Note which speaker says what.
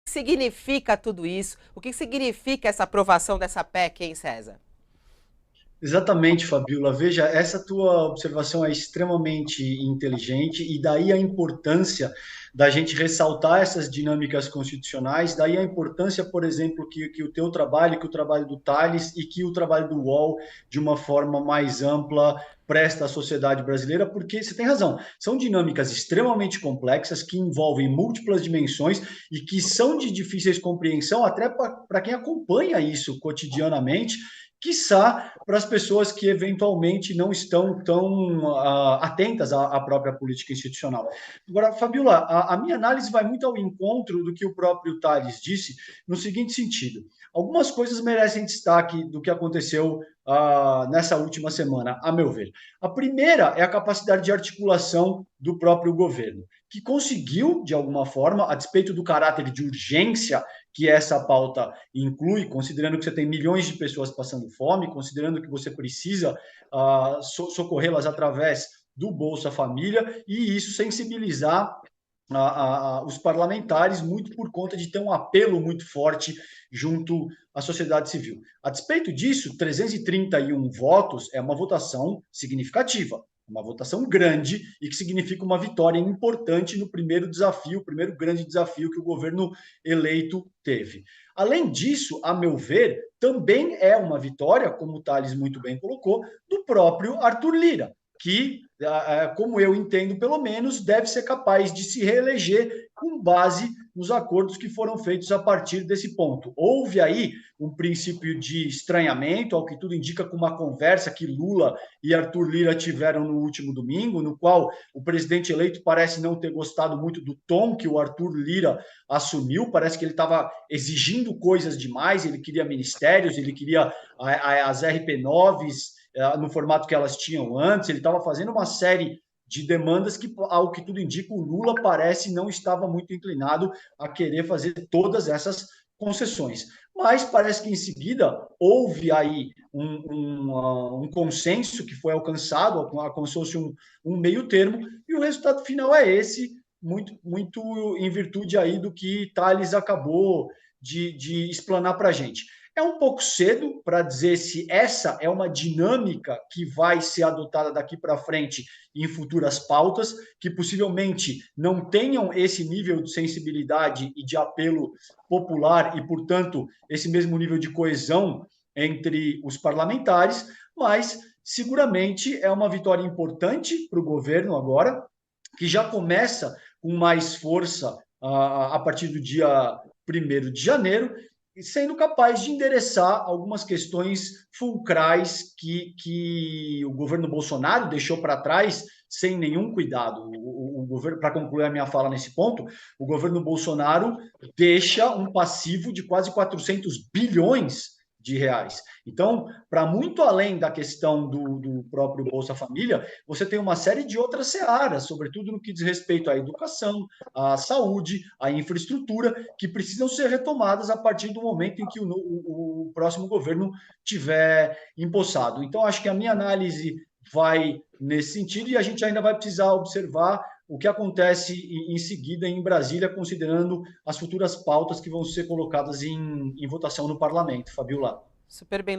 Speaker 1: Significa tudo isso? O que significa essa aprovação dessa PEC, hein, César?
Speaker 2: Exatamente, Fabiola. Veja, essa tua observação é extremamente inteligente e daí a importância da gente ressaltar essas dinâmicas constitucionais, daí a importância, por exemplo, que o teu trabalho, que o trabalho do Thales e que o trabalho do UOL, de uma forma mais ampla, presta à sociedade brasileira, porque você tem razão, são dinâmicas extremamente complexas que envolvem múltiplas dimensões e que são de difíceis compreensão até para quem acompanha isso cotidianamente, quiçá para as pessoas que eventualmente não estão tão atentas à própria política institucional. Agora, Fabiola, a minha análise vai muito ao encontro do que o próprio Tales disse, no seguinte sentido: algumas coisas merecem destaque do que aconteceu nessa última semana, a meu ver. A primeira é a capacidade de articulação do próprio governo, que conseguiu, de alguma forma, a despeito do caráter de urgência que essa pauta inclui, considerando que você tem milhões de pessoas passando fome, considerando que você precisa socorrê-las através do Bolsa Família, e isso sensibilizar os parlamentares, muito por conta de ter um apelo muito forte junto à sociedade civil. A despeito disso, 331 votos é uma votação significativa, uma votação grande e que significa uma vitória importante no primeiro desafio, o primeiro grande desafio que o governo eleito teve. Além disso, a meu ver, também é uma vitória, como o Thales muito bem colocou, do próprio Arthur Lira, que, como eu entendo, pelo menos, deve ser capaz de se reeleger com base nos acordos que foram feitos a partir desse ponto. Houve aí um princípio de estranhamento, ao que tudo indica, com uma conversa que Lula e Arthur Lira tiveram no último domingo, no qual o presidente eleito parece não ter gostado muito do tom que o Arthur Lira assumiu, parece que ele estava exigindo coisas demais, ele queria ministérios, ele queria as RP9s, no formato que elas tinham antes, ele estava fazendo uma série de demandas que, ao que tudo indica, o Lula parece não estava muito inclinado a querer fazer todas essas concessões. Mas parece que em seguida houve aí um consenso que foi alcançado, alcançou-se um meio termo, e o resultado final é esse, muito em virtude aí do que Thales acabou de explanar para a gente. É um pouco cedo para dizer se essa é uma dinâmica que vai ser adotada daqui para frente em futuras pautas, que possivelmente não tenham esse nível de sensibilidade e de apelo popular e, portanto, esse mesmo nível de coesão entre os parlamentares, mas seguramente é uma vitória importante para o governo agora, que já começa com mais força a partir do dia 1º de janeiro, sendo capaz de endereçar algumas questões fulcrais que o governo Bolsonaro deixou para trás sem nenhum cuidado. O governo, para concluir a minha fala nesse ponto, o governo Bolsonaro deixa um passivo de quase 400 bilhões de reais. Então, para muito além da questão do próprio Bolsa Família, você tem uma série de outras searas, sobretudo no que diz respeito à educação, à saúde, à infraestrutura, que precisam ser retomadas a partir do momento em que o próximo governo tiver empossado. Então, acho que a minha análise vai nesse sentido e a gente ainda vai precisar observar o que acontece em seguida em Brasília, considerando as futuras pautas que vão ser colocadas em votação no parlamento. Fabiola.
Speaker 1: Super bem